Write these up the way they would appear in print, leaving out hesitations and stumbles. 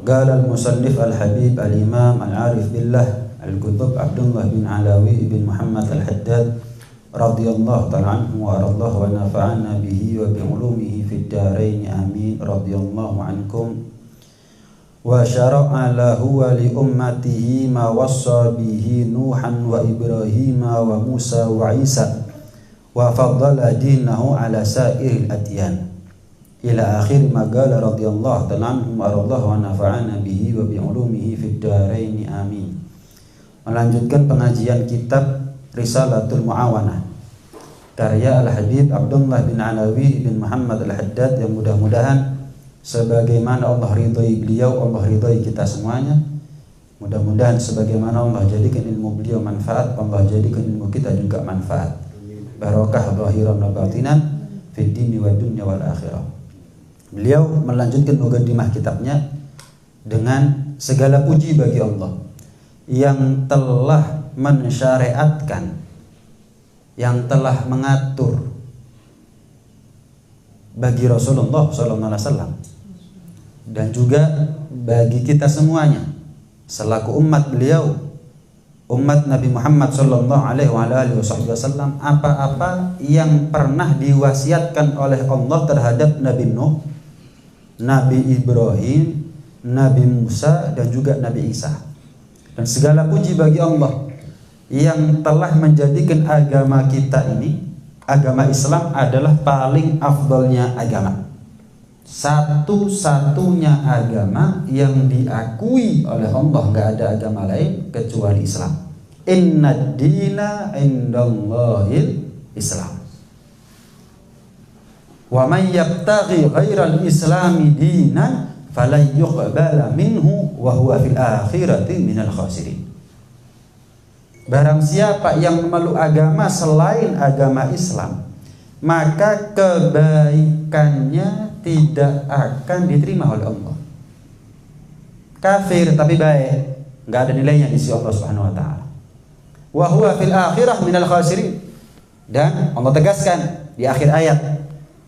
Qala al-musannif al-habib al-imam al-arif billah al-kutub Abdullah bin Alawi bin Muhammad al-Haddad radhiyallahu ta'ala anhu wa radallahu wa nafa'ana bihi wa bi ulumihi fid dharain amin radhiyallahu ankum. Wa syara'a lahu wa li ummatihi ma wassa bihi Nuhan wa Ibrahim wa Musa wa Isa wa faddala dinahu ala sa'iril adyan ila akhir ma qala radhiyallahu ta'ala anhu wa radallahu wa nafa'ana bihi wa bi ulumihi fid dharain amin. Melanjutkan pengajian kitab Risalatul Mu'awanah karya Al-Habib Abdullah bin Alawi bin Muhammad Al-Haddad, yang mudah-mudahan sebagaimana Allah ridhai beliau, Allah ridhai kita semuanya. Mudah-mudahan sebagaimana Allah jadikan ilmu beliau manfaat, Allah jadikan ilmu kita juga manfaat. Barakah zahiran wa batinan fid dini wa dunya wal akhirah. Beliau melanjutkan muqaddimah kitabnya dengan segala puji bagi Allah yang telah mensyariatkan, yang telah mengatur bagi Rasulullah SAW dan juga bagi kita semuanya selaku umat beliau, umat Nabi Muhammad SAW, apa-apa yang pernah diwasiatkan oleh Allah terhadap Nabi Nuh, Nabi Ibrahim, Nabi Musa, dan juga Nabi Isa. Dan segala puji bagi Allah yang telah menjadikan agama kita ini, agama Islam adalah paling afdalnya agama, satu-satunya agama yang diakui oleh Allah. Gak ada agama lain kecuali Islam. Inna dina indallahil Islam. Wa man yabtaghi ghairal islami dinan falan yuqbala minhu wa huwa fil akhirati minal khasirin. Barang siapa yang memeluk agama selain agama Islam, maka kebaikannya tidak akan diterima oleh Allah. Kafir tapi baik, nggak ada nilainya di sisi Allah Subhanahu wa taala. Wa huwa fil akhirah minal khasirin. Dan Allah tegaskan di akhir ayat,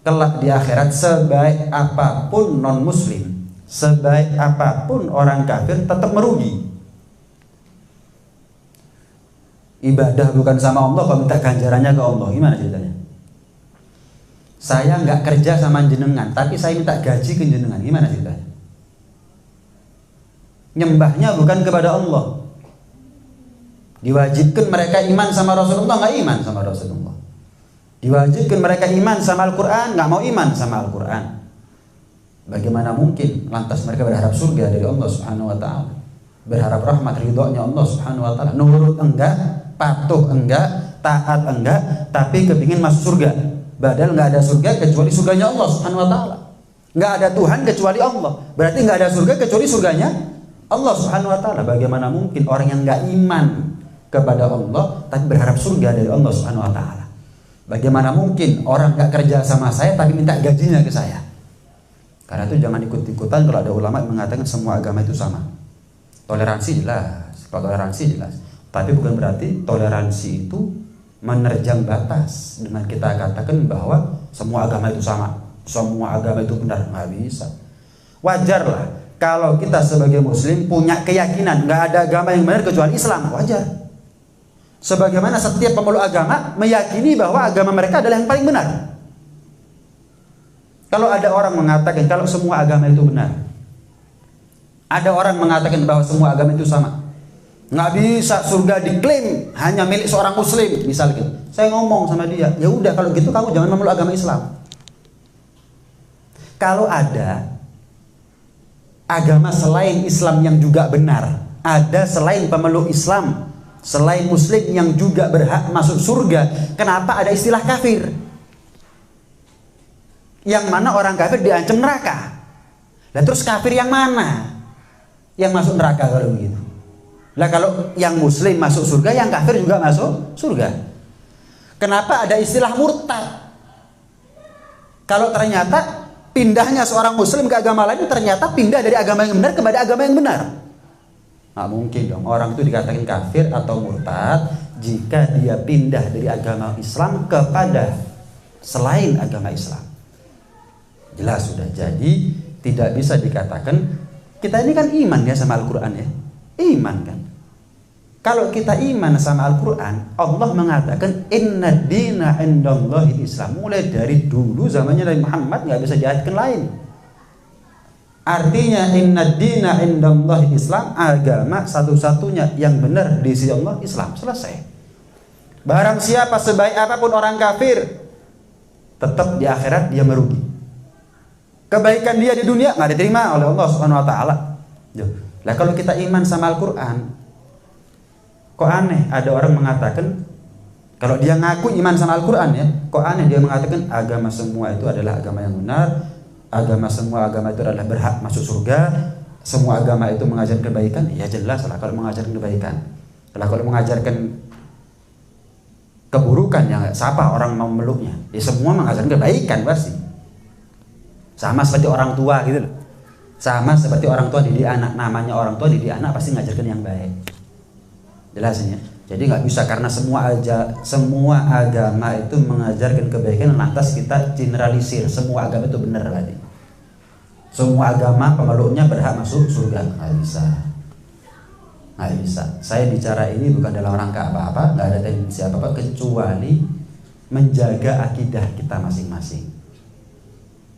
kelak di akhirat sebaik apapun non muslim, sebaik apapun orang kafir, tetap merugi. Ibadah bukan sama Allah, kalau minta ganjarannya ke Allah, gimana ceritanya? Saya nggak kerja sama jenengan, tapi saya minta gaji ke jenengan, gimana ceritanya? Nyembahnya bukan kepada Allah. Diwajibkan mereka iman sama Rasulullah, nggak iman sama Rasulullah. Diwajibkan mereka iman sama Al-Quran, nggak mau iman sama Al-Quran. Bagaimana mungkin lantas mereka berharap surga dari Allah Subhanahu wa taala, berharap rahmat ridhonya Allah Subhanahu wa taala, nurut enggak, patuh enggak, taat enggak, tapi kepingin masuk surga. Padahal nggak ada surga kecuali surganya Allah Subhanahu wa taala. Nggak ada Tuhan kecuali Allah. Berarti nggak ada surga kecuali surganya Allah Subhanahu wa taala. Bagaimana mungkin orang yang nggak iman kepada Allah tapi berharap surga dari Allah Subhanahu wa taala? Bagaimana mungkin orang nggak kerja sama saya tapi minta gajinya ke saya? Karena itu jangan ikut-ikutan kalau ada ulama yang mengatakan semua agama itu sama. Toleransi jelas, kalau toleransi jelas. Tapi bukan berarti toleransi itu menerjang batas dengan kita katakan bahwa semua agama itu sama, semua agama itu benar. Nggak bisa. Wajarlah kalau kita sebagai muslim punya keyakinan nggak ada agama yang benar kecuali Islam, wajar. Sebagaimana setiap pemeluk agama meyakini bahwa agama mereka adalah yang paling benar. Kalau ada orang mengatakan kalau semua agama itu benar, ada orang mengatakan bahwa semua agama itu sama, nggak bisa surga diklaim hanya milik seorang muslim, misalnya. Saya ngomong sama dia, ya udah kalau gitu kamu jangan memeluk agama Islam. Kalau ada agama selain Islam yang juga benar, ada selain pemeluk Islam, selain muslim yang juga berhak masuk surga, kenapa ada istilah kafir? Yang mana orang kafir diancam neraka. Lah terus kafir yang mana yang masuk neraka kalau begitu? Lah kalau yang muslim masuk surga, yang kafir juga masuk surga. Kenapa ada istilah murtad? Kalau ternyata pindahnya seorang muslim ke agama lain ternyata pindah dari agama yang benar kepada agama yang benar. Nggak mungkin dong orang itu dikatakan kafir atau murtad jika dia pindah dari agama Islam kepada selain agama Islam. Jelas sudah. Jadi tidak bisa dikatakan Kita ini kan iman ya sama Al-Quran ya. Iman kan. Kalau kita iman sama Al-Quran, Allah mengatakan inna dina indallahi Islam. Mulai dari dulu zamannya Nabi Muhammad nggak bisa diartikan lain. Artinya inna dina indallahi Islam, agama satu-satunya yang benar di sisi Allah Islam. Selesai. Barang siapa sebaik apapun orang kafir, tetap di akhirat dia merugi. Kebaikan dia di dunia nggak diterima oleh Allah Subhanahu Wa Taala. Lah kalau kita iman sama Al-Quran, kok aneh ada orang mengatakan kalau dia ngaku iman sama Al-Quran ya, kok aneh dia mengatakan agama semua itu adalah agama yang benar, agama semua agama itu adalah berhak masuk surga, semua agama itu mengajarkan kebaikan. Ya jelas lah kalau mengajarkan kebaikan. Kalau mengajarkan keburukan ya siapa orang mau meluknya? Ya semua mengajarkan kebaikan pasti. Sama seperti orang tua gitu loh. Sama seperti orang tua didik anak, namanya orang tua didik anak pasti mengajarkan yang baik. Jelasnya. Jadi nggak bisa karena semua agama itu mengajarkan kebaikan lantas kita generalisir semua agama itu benar tadi. Semua agama pemeluknya berhak masuk surga. Nggak bisa. Saya bicara ini bukan dalam rangka apa-apa, nggak ada tendensi apa-apa kecuali menjaga akidah kita masing-masing.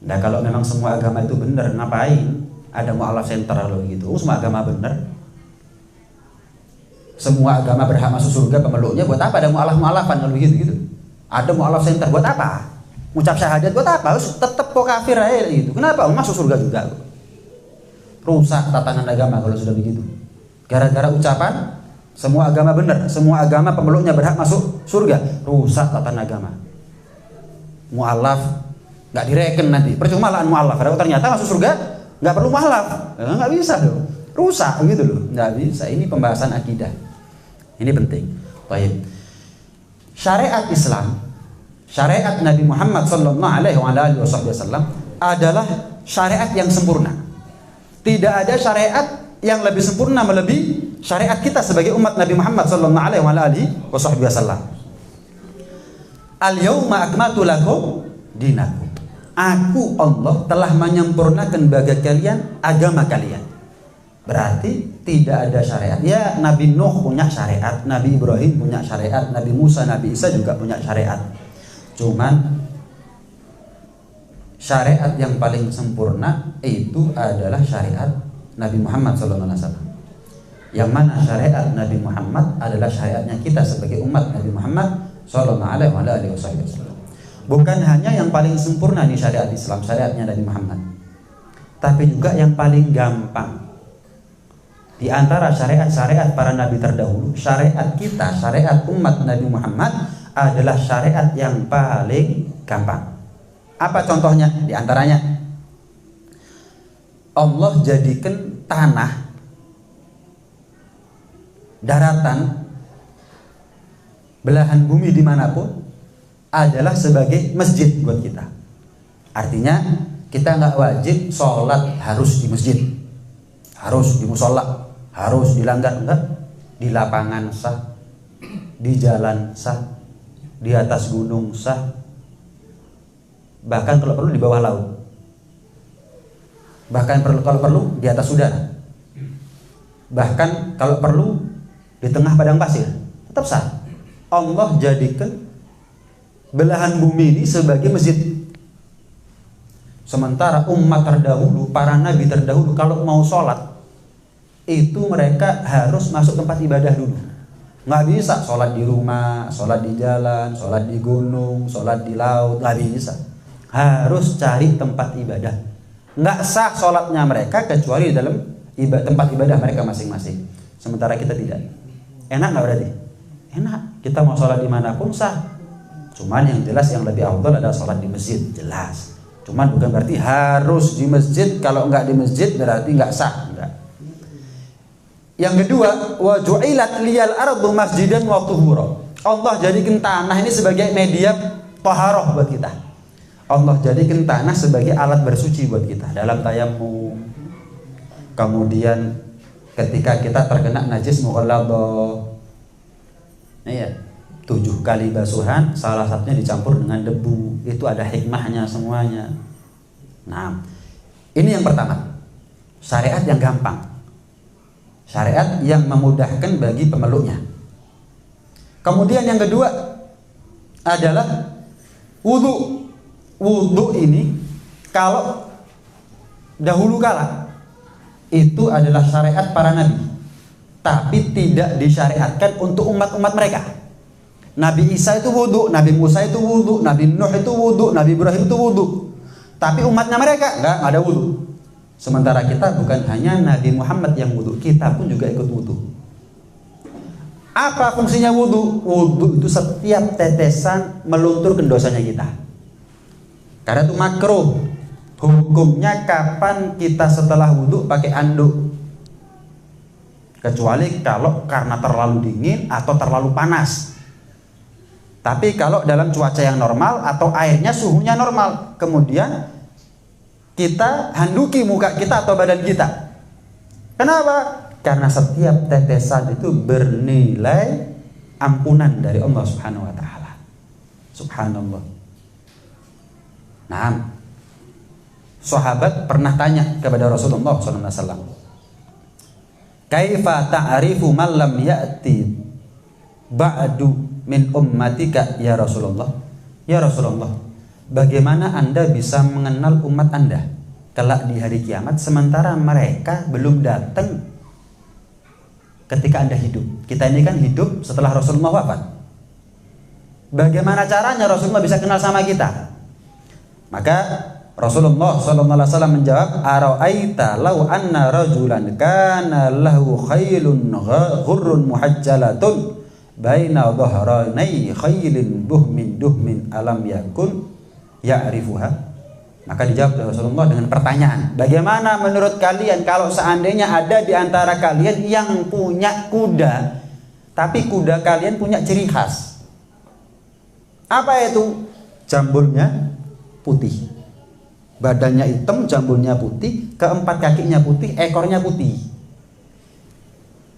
Nah kalau memang semua agama itu benar, ngapain ada mu'alaf center loh gitu? Semua agama benar. Semua agama berhak masuk surga pemeluknya, buat apa ada mu'alaf-mu'alafan kalau gitu? Ada mu'alaf center buat apa? Ucap syahadat buat apa? Tetap kok kafir aja gitu. Kenapa? Masuk surga juga. Rusak tatanan agama kalau sudah begitu. Gara-gara ucapan semua agama benar, semua agama pemeluknya berhak masuk surga, rusak tatanan agama. Mu'alaf nggak direken nanti. Percuma lah mu'alaf. Kalau ternyata masuk surga nggak perlu mu'alaf. Nggak bisa loh. Rusak gitu loh. Nggak bisa. Ini pembahasan akidah. Ini penting. Baik. Syariat Islam, syariat Nabi Muhammad sallallahu alaihi wasallam adalah syariat yang sempurna. Tidak ada syariat yang lebih sempurna melebihi syariat kita sebagai umat Nabi Muhammad sallallahu alaihi wasallam. Al-yauma akmaltu lakum dinakum. Aku Allah telah menyempurnakan bagi kalian agama kalian. Berarti tidak ada syariat. Ya Nabi Nuh punya syariat, Nabi Ibrahim punya syariat, Nabi Musa, Nabi Isa juga punya syariat. Cuman syariat yang paling sempurna itu adalah syariat Nabi Muhammad SAW. Yang mana syariat Nabi Muhammad adalah syariatnya kita sebagai umat Nabi Muhammad SAW. Bukan hanya yang paling sempurna nih syariat Islam, syariatnya Nabi Muhammad, tapi juga yang paling gampang. Di antara syariat-syariat para nabi terdahulu, syariat kita, syariat umat Nabi Muhammad adalah syariat yang paling gampang. Apa contohnya? Di antaranya Allah jadikan tanah, daratan, belahan bumi dimanapun adalah sebagai masjid buat kita. Artinya kita nggak wajib sholat harus di masjid, harus di musola, harus di langgar, enggak. Di lapangan sah, di jalan sah, di atas gunung sah, bahkan kalau perlu di bawah laut, bahkan kalau perlu di atas udara, bahkan kalau perlu di tengah padang pasir, tetap sah. Allah jadikan belahan bumi ini sebagai masjid. Sementara umat terdahulu, para nabi terdahulu kalau mau sholat itu mereka harus masuk tempat ibadah dulu. Nggak bisa sholat di rumah, sholat di jalan, sholat di gunung, sholat di laut, nggak bisa. Harus cari tempat ibadah. Nggak sah sholatnya mereka kecuali di dalam tempat ibadah mereka masing-masing. Sementara kita tidak. Enak nggak berarti? Enak. Kita mau sholat dimanapun sah. Cuman yang jelas yang lebih afdal adalah sholat di masjid, jelas. Cuman bukan berarti harus di masjid. Kalau nggak di masjid berarti nggak sah, enggak. Yang kedua, wa ju'ilat liyal ardu masjidan wa tuhura. Allah jadikan tanah ini sebagai media taharah buat kita. Allah jadikan tanah sebagai alat bersuci buat kita dalam tayammum. Kemudian ketika kita terkena najis mughalladhah. Iya. 7 kali basuhan, salah satunya dicampur dengan debu. Itu ada hikmahnya semuanya. Nah, ini yang pertama. Syariat yang gampang, syariat yang memudahkan bagi pemeluknya. Kemudian yang kedua adalah wudu. Wudu ini kalau dahulu kala itu adalah syariat para nabi, tapi tidak disyariatkan untuk umat-umat mereka. Nabi Isa itu wudu, Nabi Musa itu wudu, Nabi Nuh itu wudu, Nabi Ibrahim itu wudu. Tapi umatnya mereka nggak ada wudu. Sementara kita bukan hanya Nabi Muhammad yang wudu, kita pun juga ikut wudu. Apa fungsinya wudu? Wudu itu setiap tetesan melunturkan dosanya kita. Karena itu makruh. Hukumnya kapan kita setelah wudu pakai anduk? Kecuali kalau karena terlalu dingin atau terlalu panas. Tapi kalau dalam cuaca yang normal atau airnya suhunya normal, kemudian kita handuki muka kita atau badan kita. Kenapa? Karena setiap tetesan itu bernilai ampunan dari Allah Subhanahu wa taala. Subhanallah. Nah, sahabat pernah tanya kepada Rasulullah SAW, kaifa ta'rifu man lam ya'ti ba'du min ummatika ya Rasulullah? Ya Rasulullah, bagaimana Anda bisa mengenal umat Anda kelak di hari kiamat sementara mereka belum datang ketika Anda hidup? Kita ini kan hidup setelah Rasulullah wafat. Bagaimana caranya Rasulullah bisa kenal sama kita? Maka Rasulullah SAW menjawab, ara'aita law anna rajulan kana lahu khailun ghurrun muhajjalatun baina dhahranai khailin duhmin alam yakun ya'rifuha. Maka dijawab oleh Rasulullah dengan pertanyaan, bagaimana menurut kalian kalau seandainya ada di antara kalian yang punya kuda, tapi kuda kalian punya ciri khas? Apa itu? Jambulnya putih, badannya hitam, jambulnya putih, keempat kakinya putih, ekornya putih.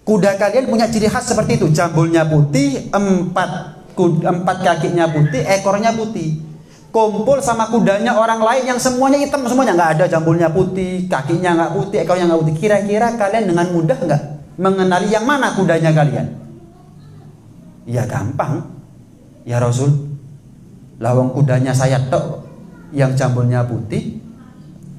Kuda kalian punya ciri khas seperti itu, jambulnya putih, empat kakinya putih, ekornya putih. Kumpul sama kudanya orang lain yang semuanya hitam, semuanya nggak ada jambulnya putih, kakinya nggak putih, ekornya nggak putih. Kira-kira kalian dengan mudah nggak mengenali yang mana kudanya kalian? Ya gampang, ya Rasul. Lawang kudanya saya tok yang jambulnya putih,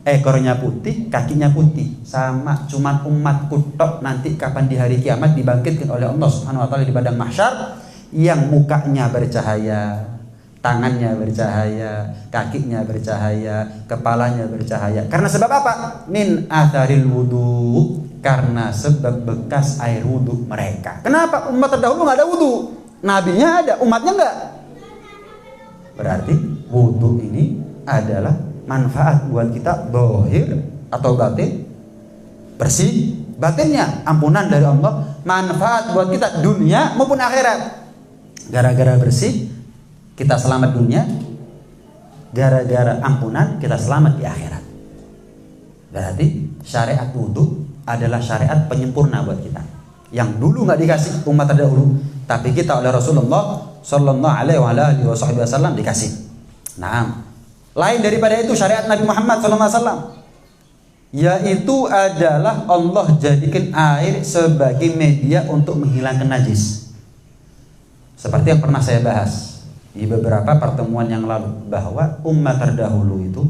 ekornya putih, kakinya putih, sama cuman umatku tok nanti kapan di hari kiamat dibangkitkan oleh Allah Subhanahu wa taala di padang mahsyar yang mukanya bercahaya, tangannya bercahaya, kakinya bercahaya, kepalanya bercahaya. Karena sebab apa? Min atharil wudu, karena sebab bekas air wudu mereka. Kenapa? Umat terdahulu nggak ada wudu, nabinya ada, umatnya nggak. Berarti wudu ini adalah manfaat buat kita, zahir atau batin. Bersih batinnya, ampunan dari Allah. Manfaat buat kita dunia maupun akhirat. Gara-gara bersih kita selamat dunia, gara-gara ampunan kita selamat di akhirat. Berarti syariat wudu adalah syariat penyempurna buat kita, yang dulu nggak dikasih umat terdahulu, tapi kita oleh Rasulullah Sallallahu Alaihi Wasallam dikasih. Nah, lain daripada itu syariat Nabi Muhammad SAW, yaitu adalah Allah jadikan air sebagai media untuk menghilangkan najis. Seperti yang pernah saya bahas di beberapa pertemuan yang lalu, bahwa umat terdahulu itu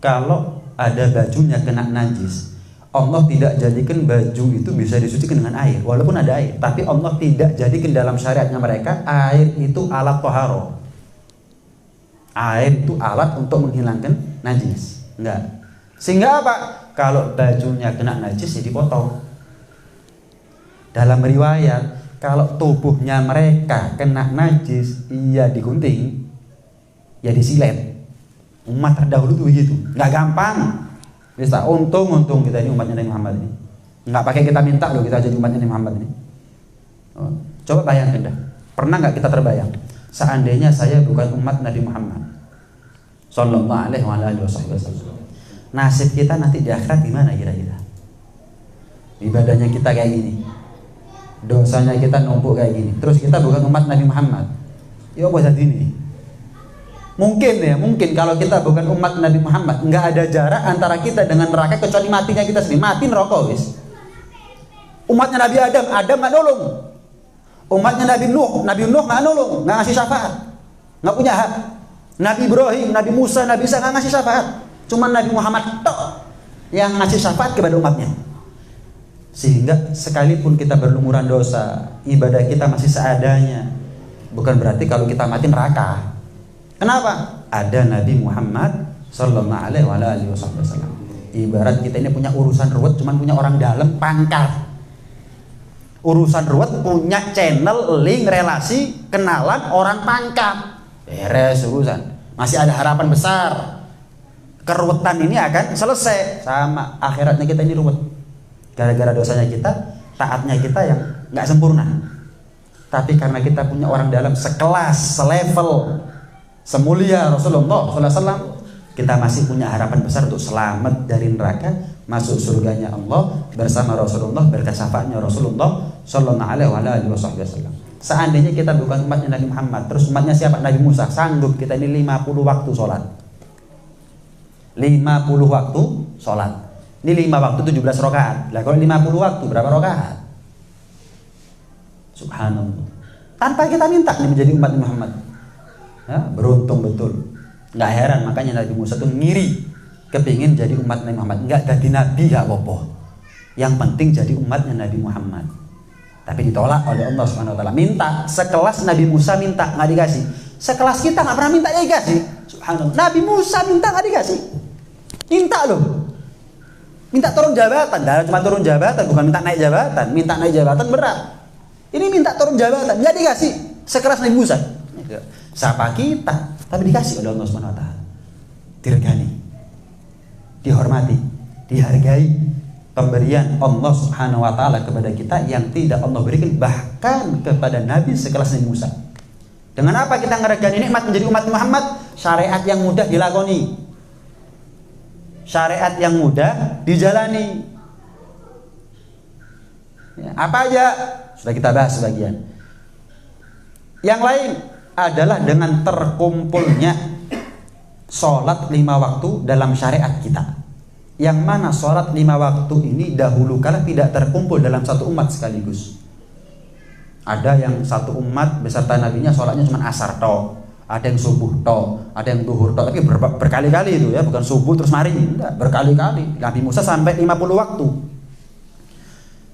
kalau ada bajunya kena najis, Allah tidak jadikan baju itu bisa disucikan dengan air, walaupun ada air, tapi Allah tidak jadikan dalam syariatnya mereka air itu alat toharo. Air itu alat untuk menghilangkan najis, enggak. Sehingga apa? Kalau bajunya kena najis ya dipotong. Dalam riwayat, kalau tubuhnya mereka kena najis, ya digunting, ya disilet. Umat terdahulu itu begitu, nggak gampang. Bisa untung kita ini umatnya Nabi Muhammad ini. Nggak pakai kita minta loh kita jadi umatnya Nabi Muhammad ini. Oh, coba bayangkan dah, pernah nggak kita terbayang? Seandainya saya bukan umat Nabi Muhammad Sallallahu Alaihi Wasallam, nasib kita nanti di akhirat gimana kira-kira? Ibadahnya kita kayak gini, dosanya kita numpuk kayak gini, terus kita bukan umat Nabi Muhammad, ya apa jadi ini? Mungkin kalau kita bukan umat Nabi Muhammad, nggak ada jarak antara kita dengan neraka kecuali matinya kita sendiri. Mati neraka wis. Umatnya Nabi Adam nggak nolong. Umatnya Nabi Nuh nggak nolong, nggak ngasih syafaat, nggak punya hak. Nabi Ibrahim, Nabi Musa, Nabi Isa nggak ngasih syafaat. Cuma Nabi Muhammad tok yang ngasih syafaat kepada umatnya. Sehingga sekalipun kita berlumuran dosa, ibadah kita masih seadanya. Bukan berarti kalau kita mati neraka. Kenapa? Ada Nabi Muhammad sallallahu alaihi wasallam. Ibarat kita ini punya urusan ruwet, cuman punya orang dalam pangkat. Urusan ruwet punya channel, link, relasi, kenalan orang pangkat. Beres urusan. Masih ada harapan besar. Keruwetan ini akan selesai. Sama akhiratnya kita ini ruwet. Gara-gara dosanya kita, taatnya kita yang nggak sempurna. Tapi karena kita punya orang dalam sekelas, selevel, semulia Rasulullah SAW, kita masih punya harapan besar untuk selamat dari neraka, masuk surganya Allah bersama Rasulullah, berkat syafaatnya Rasulullah Sallallahu Alaihi Wasallam. Seandainya kita bukan umatnya Nabi Muhammad, terus umatnya siapa? Nabi Musa, sanggup kita ini 50 waktu sholat. 50 waktu sholat. Ini 5 waktu 17 rakaat. Lah kalau 50 waktu berapa rakaat? Subhanallah. Tanpa kita minta nih menjadi umat Muhammad. Ya, beruntung betul. Nggak heran makanya Nabi Musa tuh ngiri, kepingin jadi umat Nabi Muhammad. Nggak jadi nabi ya apa-apa. Yang penting jadi umatnya Nabi Muhammad. Tapi ditolak oleh Allah Subhanahu Wa Taala. Minta sekelas Nabi Musa minta nggak dikasih. Sekelas kita nggak pernah minta dikasih. Subhanallah. Nabi Musa minta nggak dikasih. Minta loh. Minta turun jabatan. Dah cuma turun jabatan, bukan minta naik jabatan. Minta naik jabatan berat. Ini minta turun jabatan nggak dikasih. Sekelas Nabi Musa. Siapa kita? Tapi dikasih oleh Allah Subhanahu Wa Taala. Diregani, dihormati, dihargai pemberian Allah Subhanahu Wa Taala kepada kita yang tidak Allah berikan bahkan kepada Nabi sekelas Nabi Musa. Dengan apa kita ngeregani nikmat menjadi umat Muhammad? Syariat yang mudah dilakoni, syariat yang mudah dijalani. Ya, apa aja sudah kita bahas sebagian. Yang lain adalah dengan terkumpulnya sholat 5 waktu dalam syariat kita. Yang mana sholat 5 waktu ini dahulu kala tidak terkumpul dalam satu umat sekaligus. Ada yang satu umat beserta nabinya sholatnya cuma asar tok, ada yang subuh tok, ada yang duhur tok, tapi berkali-kali itu ya, bukan subuh terus mari, enggak, berkali-kali. Nabi Musa sampai 50 waktu.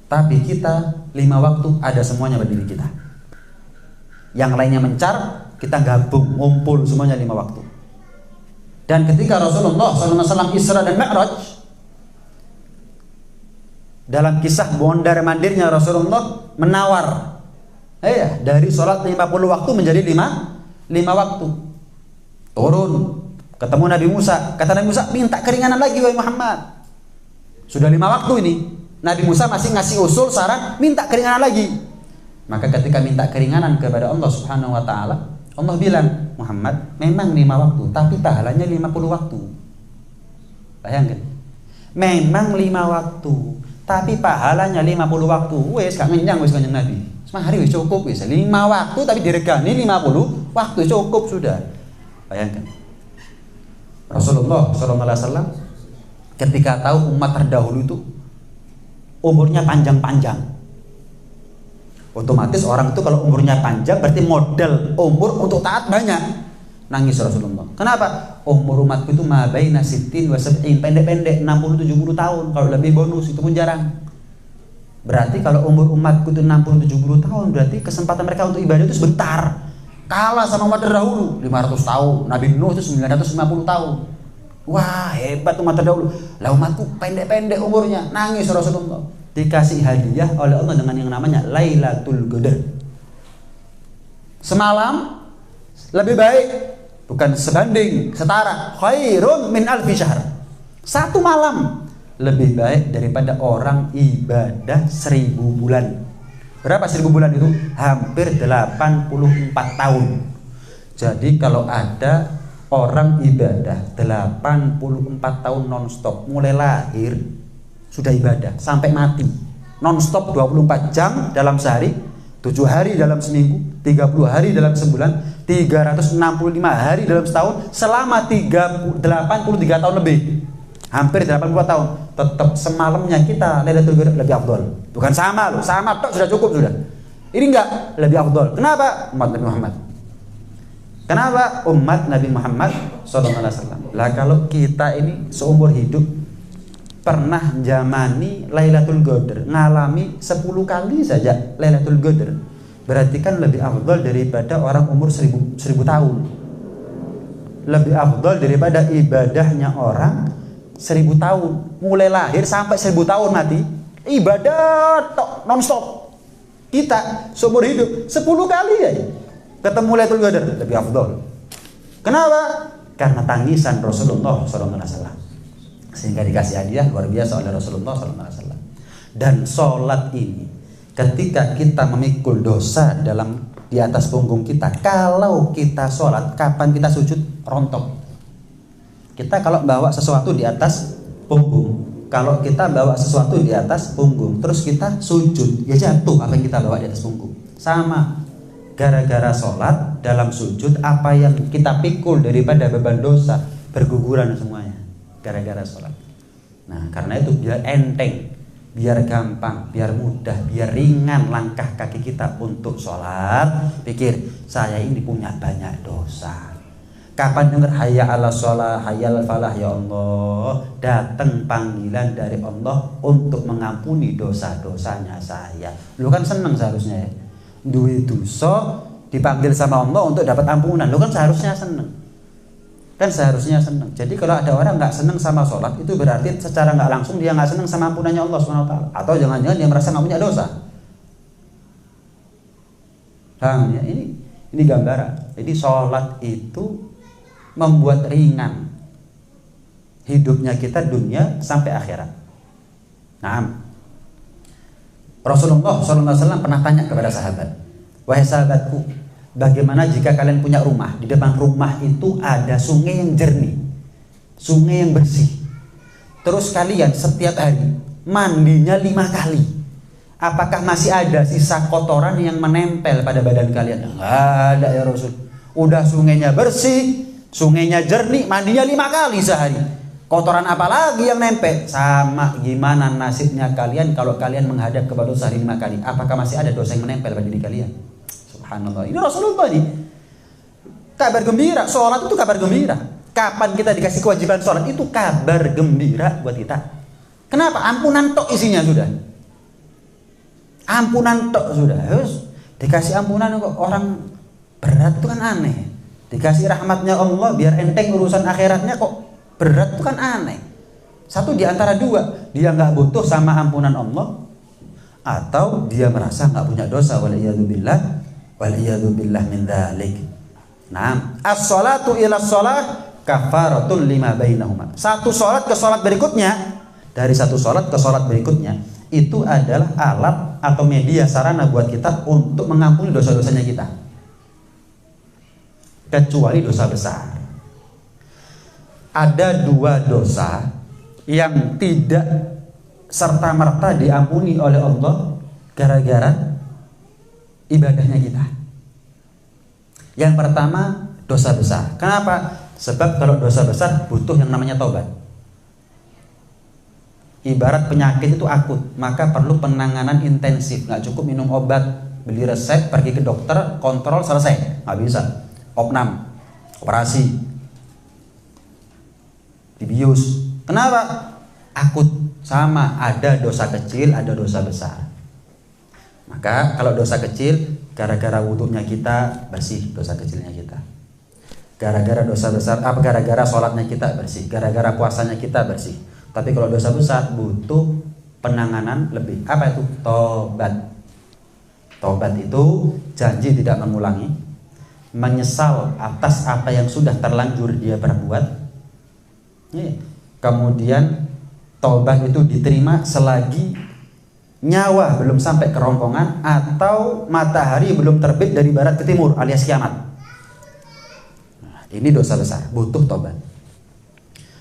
Tapi kita 5 waktu ada semuanya pada diri kita. Yang lainnya mencar, kita gabung, ngumpul semuanya 5 waktu. Dan ketika Rasulullah SAW Isra dan Mi'raj, dalam kisah mondar mandirnya Rasulullah menawar, dari sholat 50 waktu menjadi 5 waktu. Turun, ketemu Nabi Musa. Kata Nabi Musa, minta keringanan lagi wahai Muhammad. Sudah 5 waktu ini. Nabi Musa masih ngasih usul, saran, minta keringanan lagi. Maka ketika minta keringanan kepada Allah Subhanahu Wa Taala, Allah bilang, Muhammad, memang 5 waktu, tapi pahalanya 50 waktu. Bayangkan, memang 5 waktu, tapi pahalanya 50 waktu. Wes gak ngenyang wes kanjeng Nabi. Semahari wes cukup wes. 5 waktu tapi diregani 50 waktu cukup sudah. Bayangkan. Rasulullah SAW ketika tahu umat terdahulu itu umurnya panjang-panjang, otomatis orang itu kalau umurnya panjang berarti modal umur untuk taat banyak. Nangis Rasulullah. Kenapa? Umur umatku itu ma baina sittin wa sab'in, pendek-pendek 60-70 tahun. Kalau lebih bonus itu pun jarang. Berarti kalau umur umatku itu 60-70 tahun, berarti kesempatan mereka untuk ibadah itu sebentar. Kalah sama umat terdahulu 500 tahun. Nabi Nuh itu 950 tahun. Wah, hebat umat terdahulu. Lah umatku pendek-pendek umurnya. Nangis Rasulullah. Dikasih hadiah oleh Allah dengan yang namanya Lailatul Qadar. Semalam lebih baik, bukan sebanding, setara, khairun min alfi syahr. Satu malam lebih baik daripada orang ibadah 1000 bulan. Berapa 1000 bulan itu? Hampir 84 tahun. Jadi kalau ada orang ibadah 84 tahun non-stop, mulai lahir sudah ibadah sampai mati, non-stop 24 jam dalam sehari, 7 hari dalam seminggu, 30 hari dalam sebulan, 365 hari dalam setahun, selama 83 tahun lebih. Hampir 80 tahun. Tetap semalamnya kita Lailatul Qadar lebih afdol. Bukan sama loh, sama tok sudah cukup sudah. Ini enggak, lebih afdol. Kenapa? Umat Nabi Muhammad. Kenapa? Umat Nabi Muhammad SAW. Lah kalau kita ini seumur hidup pernah jamani Lailatul Qadar, ngalami 10 kali saja Lailatul Qadar, berarti kan lebih afdal daripada orang umur 1000 tahun. Lebih afdal daripada ibadahnya orang 1000 tahun, mulai lahir sampai 1000 tahun mati, ibadah tok non-stop. Kita seumur hidup 10 kali aja ketemu Lailatul Qadar, lebih afdal. Kenapa? Karena tangisan Rasulullah SAW, sehingga dikasih hadiah luar biasa oleh Rasulullah SAW. Dan sholat ini, ketika kita memikul dosa di atas punggung kita, kalau kita sholat, kapan kita sujud? Rontok. Kita kalau bawa sesuatu di atas punggung, kalau kita bawa sesuatu di atas punggung, terus kita sujud, ya jatuh apa yang kita bawa di atas punggung. Sama, gara-gara sholat, dalam sujud, apa yang kita pikul daripada beban dosa berguguran semuanya. Gara-gara sholat. Nah, karena itu biar enteng, biar gampang, biar mudah, biar ringan langkah kaki kita untuk sholat. Pikir, saya ini punya banyak dosa. Kapan dengar hayya ala sholat, hayya ala falah, ya Allah, datang panggilan dari Allah untuk mengampuni dosa-dosanya saya. Lu kan seneng seharusnya ya. Duit dosa dipanggil sama Allah untuk dapat ampunan. Lu kan seharusnya seneng. Kan seharusnya senang. Jadi kalau ada orang nggak senang sama sholat, itu berarti secara nggak langsung dia nggak senang sama ampunannya Allah SWT. Atau jangan-jangan dia merasa nggak punya dosa. Paham ya? Ini gambaran. Jadi sholat itu membuat ringan hidupnya kita dunia sampai akhirat. Nah, Rasulullah SAW pernah tanya kepada sahabat, wahai sahabatku, bagaimana jika kalian punya rumah, di depan rumah itu ada sungai yang jernih, sungai yang bersih, terus kalian setiap hari mandinya 5 kali, apakah masih ada sisa kotoran yang menempel pada badan kalian? Enggak ada ya Rasul. Udah sungainya bersih, sungainya jernih, mandinya 5 kali sehari, kotoran apa lagi yang nempel? Sama gimana nasibnya kalian kalau kalian menghadap kepada dosa 5 kali? Apakah masih ada dosa yang menempel pada diri kalian? Subhanallah, ini Rasulullah nih. Kabar gembira, sholat itu kabar gembira. Kapan kita dikasih kewajiban sholat, itu kabar gembira buat kita. Kenapa? Ampunan tok isinya sudah. Ampunan tok sudah. Dikasih ampunan kok orang berat itu kan aneh. Dikasih rahmatnya Allah biar enteng urusan akhiratnya kok berat itu kan aneh. Satu di antara dua, dia nggak butuh sama ampunan Allah, atau dia merasa nggak punya dosa. Waliyadzubillah min dzalik. Nah, as-shalatu ila shalah kafaratun lima bainahuma. Satu salat ke salat berikutnya, dari satu salat ke salat berikutnya, itu adalah alat atau media sarana buat kita untuk mengampuni dosa-dosanya kita. Kecuali dosa besar. Ada 2 dosa yang tidak serta-merta diampuni oleh Allah gara-gara ibadahnya kita. Yang pertama, dosa besar. Kenapa? Sebab kalau dosa besar butuh yang namanya taubat. Ibarat penyakit itu akut, maka perlu penanganan intensif. Nggak cukup minum obat, beli resep, pergi ke dokter, kontrol, selesai. Nggak bisa. Opnam, operasi, dibius. Kenapa? Akut. Sama, ada dosa kecil, ada dosa besar. Maka kalau dosa kecil, gara-gara wudhunya kita bersih, dosa kecilnya kita. Gara-gara dosa besar, gara-gara sholatnya kita bersih, gara-gara puasanya kita bersih. Tapi kalau dosa besar butuh penanganan lebih. Apa itu? Tobat. Tobat itu janji tidak mengulangi, menyesal atas apa yang sudah terlanjur dia perbuat. Kemudian tobat itu diterima selagi nyawa belum sampai kerongkongan atau matahari belum terbit dari barat ke timur alias kiamat. Nah, ini dosa besar, butuh tobat.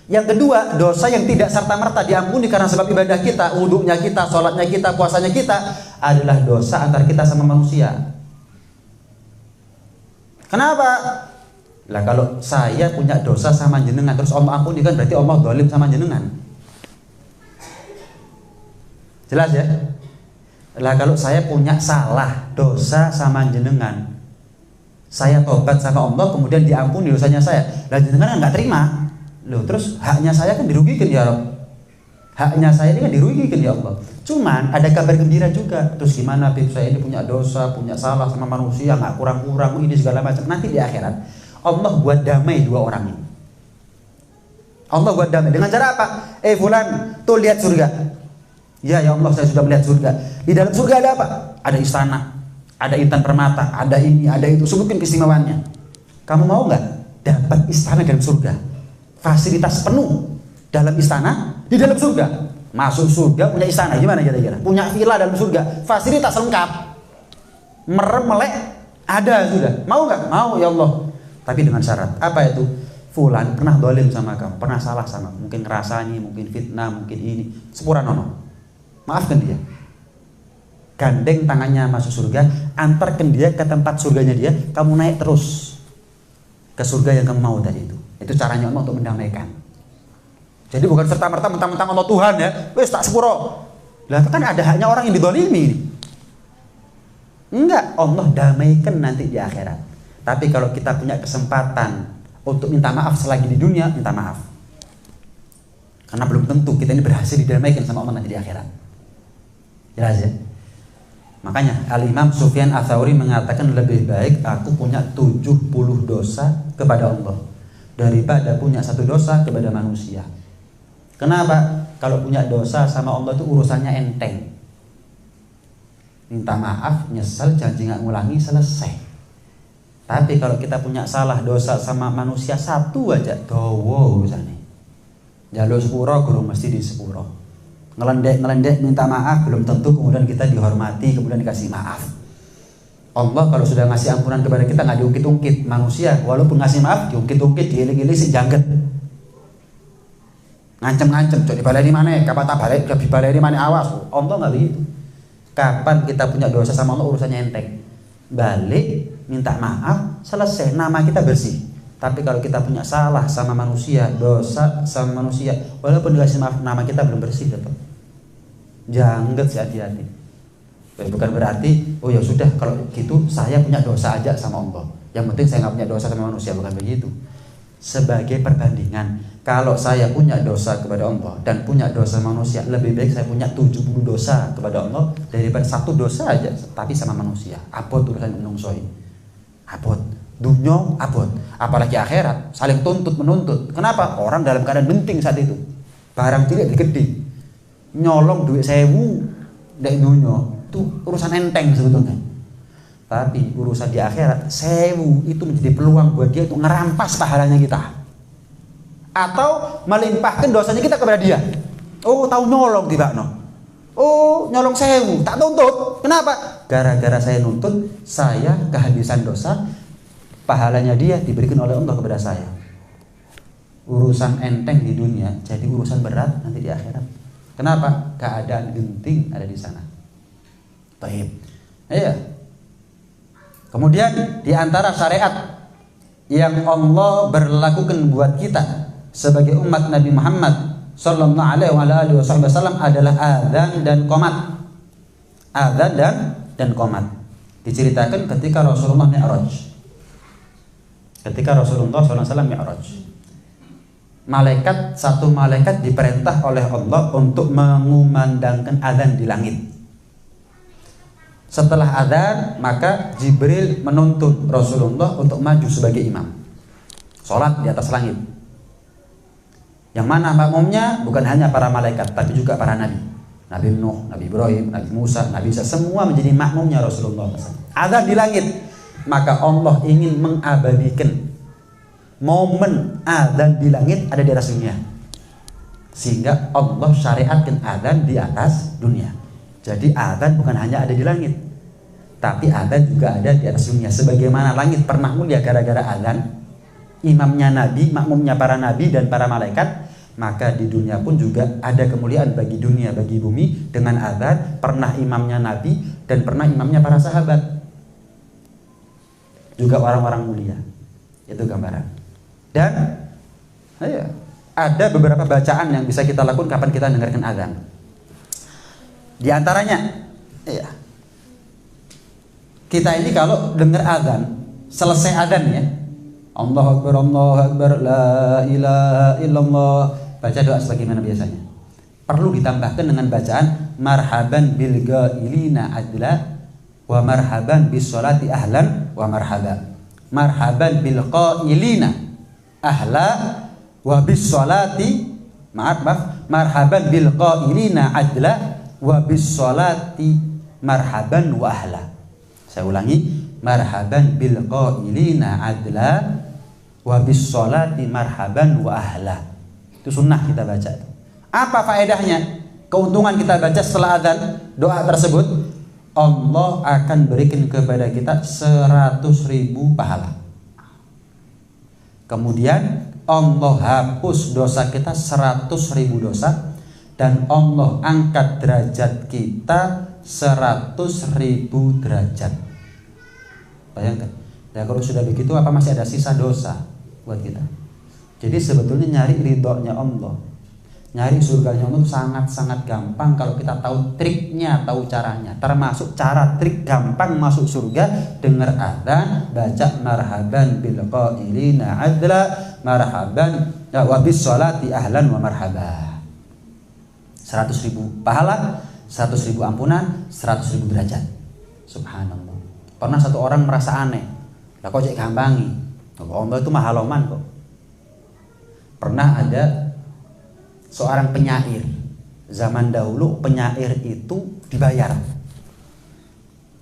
Yang kedua, dosa yang tidak serta-merta diampuni karena sebab ibadah kita, wudhunya kita, sholatnya kita, puasanya kita, adalah dosa antara kita sama manusia. Kenapa? Lah kalau saya punya dosa sama jenengan terus Allah ampuni, kan berarti Allah zalim sama jenengan. Jelas ya? Lah kalau saya punya salah dosa sama jenengan, saya tobat sama Allah kemudian diampuni dosanya saya, lah jenengan kan nggak terima. Loh, terus haknya saya kan dirugikan ya Rabb. Haknya saya ini kan dirugikan ya Allah. Cuman ada kabar gembira juga. Terus gimana Bib, saya ini punya dosa, punya salah sama manusia, nggak kurang-kurang ini segala macam. Nanti di akhirat Allah buat damai dua orang ini. Allah buat damai dengan cara apa? Fulan, tuh lihat surga. Ya Allah, saya sudah melihat surga. Di dalam surga ada apa? Ada istana, ada intan permata, ada ini, ada itu. Sebutkan keistimewaannya. Kamu mau nggak dapat istana dalam surga? Fasilitas penuh dalam istana, di dalam surga. Masuk surga punya istana, gimana kira-kira? Punya villa dalam surga, fasilitas lengkap. Merem melek ada sudah. Mau nggak? Mau ya Allah. Tapi dengan syarat. Apa itu? Fulan pernah dolim sama kamu, pernah salah sama, mungkin ngerasani, mungkin fitnah, mungkin ini. Sepura nono. Maafkan dia. Gandeng tangannya masuk surga, antarkan dia ke tempat surganya dia, kamu naik terus ke surga yang kamu mau tadi itu. Itu caranya Allah untuk mendamaikan. Jadi bukan serta-merta mentang-mentang Allah Tuhan ya, wes tak sepuro. Lah kan ada haknya orang yang didolimi. Enggak, Allah damaikan nanti di akhirat. Tapi kalau kita punya kesempatan untuk minta maaf selagi di dunia, minta maaf. Karena belum tentu kita ini berhasil didamaikan sama Allah nanti di akhirat. Jelas ya? Makanya Al-Imam Sufyan Ats-Tsauri mengatakan lebih baik aku punya 70 dosa kepada Allah daripada punya 1 dosa kepada manusia. Kenapa? Kalau punya dosa sama Allah itu urusannya enteng. Minta maaf, nyesel, janji nggak ngulangi, selesai. Tapi kalau kita punya salah dosa sama manusia 1 aja, dowo urusannya. Jalur sepuro, guru mesti di sepuro. Ngelendek minta maaf, belum tentu kemudian kita dihormati, kemudian dikasih maaf. Allah kalau sudah ngasih ampunan kepada kita nggak diungkit-ungkit. Manusia walaupun ngasih maaf diungkit-ungkit, diiling-iling si jangget. Ngancem-ngancem, coba dibalai di mana? Kapan tak balik? Coba dibalai di mana? Awas. Allah nggak begitu. Kapan kita punya dosa sama Allah urusannya enteng. Balik, minta maaf, selesai, nama kita bersih. Tapi kalau kita punya salah sama manusia, dosa sama manusia, walaupun dikasih maaf, nama kita belum bersih tetap. Jangget sih, hati-hati. Bukan berarti, oh ya sudah kalau gitu saya punya dosa aja sama Allah. Yang penting saya nggak punya dosa sama manusia, bukan begitu. Sebagai perbandingan, kalau saya punya dosa kepada Allah dan punya dosa manusia, lebih baik saya punya 70 dosa kepada Allah daripada 1 dosa aja tapi sama manusia. Abot urusan menungsoi. Abot. Dunia abot. Apalagi akhirat, saling tuntut menuntut. Kenapa? Orang dalam keadaan genting saat itu. Barang cilik digede. Nyolong duit 1000 dari dunia. Itu urusan enteng sebetulnya. Tapi urusan di akhirat 1000 itu menjadi peluang buat dia untuk ngerampas pahalanya kita. Atau melimpahkan dosanya kita kepada dia. Oh, tahu nyolong tiba no. Oh, nyolong 1000, tak tuntut. Kenapa? Gara-gara saya nuntut, saya kehabisan dosa, pahalanya dia diberikan oleh Allah kepada saya. Urusan enteng di dunia jadi urusan berat nanti di akhirat. Kenapa? Keadaan genting ada di sana. Baik. Iya. Kemudian di antara syariat yang Allah berlakukan buat kita sebagai umat Nabi Muhammad sallallahu alaihi wasallam adalah adzan dan qomat. Adzan dan qomat. Diceritakan ketika Rasulullah Mi'raj. Ketika Rasulullah SAW Mi'raj, satu malaikat diperintah oleh Allah untuk mengumandangkan adzan di langit. Setelah adzan, maka Jibril menuntun Rasulullah untuk maju sebagai imam, sholat di atas langit. Yang mana makmumnya bukan hanya para malaikat, tapi juga para nabi. Nabi Nuh, Nabi Ibrahim, Nabi Musa, Nabi Isa, semua menjadi makmumnya Rasulullah SAW. Adzan di langit, maka Allah ingin mengabadikan momen adzan di langit ada di atas dunia, sehingga Allah syariatkan adzan di atas dunia. Jadi adzan bukan hanya ada di langit, tapi adzan juga ada di atas dunia. Sebagaimana langit pernah mulia gara-gara adzan, imamnya nabi, makmumnya para nabi dan para malaikat, Maka di dunia pun juga ada kemuliaan bagi dunia, bagi bumi dengan adzan. Pernah imamnya Nabi dan pernah imamnya para sahabat, juga orang-orang mulia. Itu gambaran. Dan ada beberapa bacaan yang bisa kita lakukan kapan kita dengarkan adzan. Di antaranya, kita ini kalau dengar adzan, selesai adzan ya, Allahu Akbar, la ilaha illallah, baca doa sebagaimana biasanya. Perlu ditambahkan dengan bacaan marhaban bil ghailina adla wa marhaban bis sholati ahlan wa marhaba. Marhaban bil qailina ahla wa bis sholati marhaban bil qailina adla wa bis sholati marhaban wa ahla. Saya ulangi, marhaban bil qailina adla wa bis sholati marhaban wa ahla. Itu sunnah kita baca. Apa faedahnya? Keuntungan kita baca setelah adzan doa tersebut, Allah akan berikan kepada kita 100.000 pahala. Kemudian Allah hapus dosa kita 100.000 dosa, dan Allah angkat derajat kita 100.000 derajat. Bayangkan. Ya, kalau sudah begitu apa masih ada sisa dosa buat kita? Jadi sebetulnya nyari ridhonya Allah, nyari surganya Allah sangat-sangat gampang kalau kita tahu triknya, tahu caranya. Termasuk cara trik gampang masuk surga, dengar adzan, baca marhaban bil qailina adla, marhaban wa bis sholati ahlan wa marhaba. 100.000 pahala, 100.000 ampunan, 100.000 derajat. Subhanallah. Pernah satu orang merasa aneh, lah kok cek gampangi, Allah itu maha loman kok. Pernah ada seorang penyair, zaman dahulu penyair itu dibayar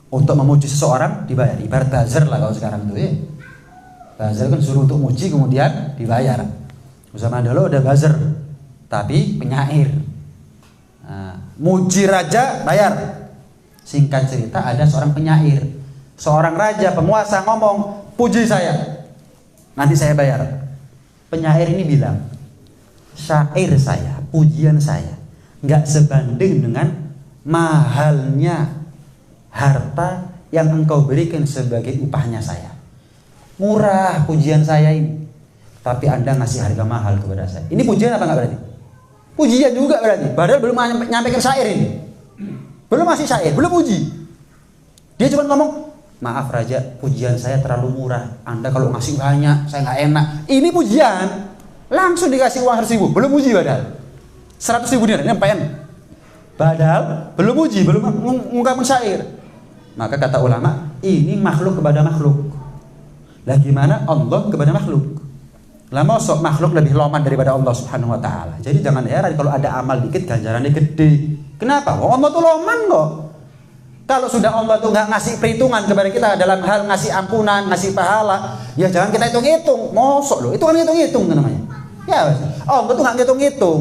untuk memuji seseorang, dibayar. Ibarat buzzer lah kalau sekarang tuh ya. Buzzer kan suruh untuk muji kemudian dibayar. Zaman dahulu ada buzzer tapi penyair. Nah, muji raja bayar. Singkat cerita, ada seorang penyair, seorang raja penguasa ngomong, puji saya, nanti saya bayar. Penyair ini bilang, syair saya, pujian saya nggak sebanding dengan mahalnya harta yang engkau berikan sebagai upahnya saya. Murah pujian saya ini, tapi Anda ngasih harga mahal kepada saya. Ini pujian apa nggak berarti? Pujian juga berarti. Padahal belum menyampaikan syair ini, belum masih syair, belum puji. Dia cuma ngomong, maaf raja, pujian saya terlalu murah. Anda kalau ngasih banyak, saya nggak enak. Ini pujian, langsung dikasih uang 100.000, belum puji padahal. 100.000 dinar, nyampaian. Padahal belum puji, belum mengungkapkan syair. Maka kata ulama, ini makhluk kepada makhluk. Lah gimana Allah kepada makhluk? Lah mosok makhluk lebih loman daripada Allah Subhanahu wa taala. Jadi jangan heran kalau ada amal dikit ganjarannya gede. Kenapa? Allah tuh loman kok. Kalau sudah Allah tuh nggak ngasih perhitungan kepada kita dalam hal ngasih ampunan, ngasih pahala, ya jangan kita hitung-hitung. Mosok loh, itu kan hitung-hitung namanya. Ya, Allah tuh nggak hitung-hitung.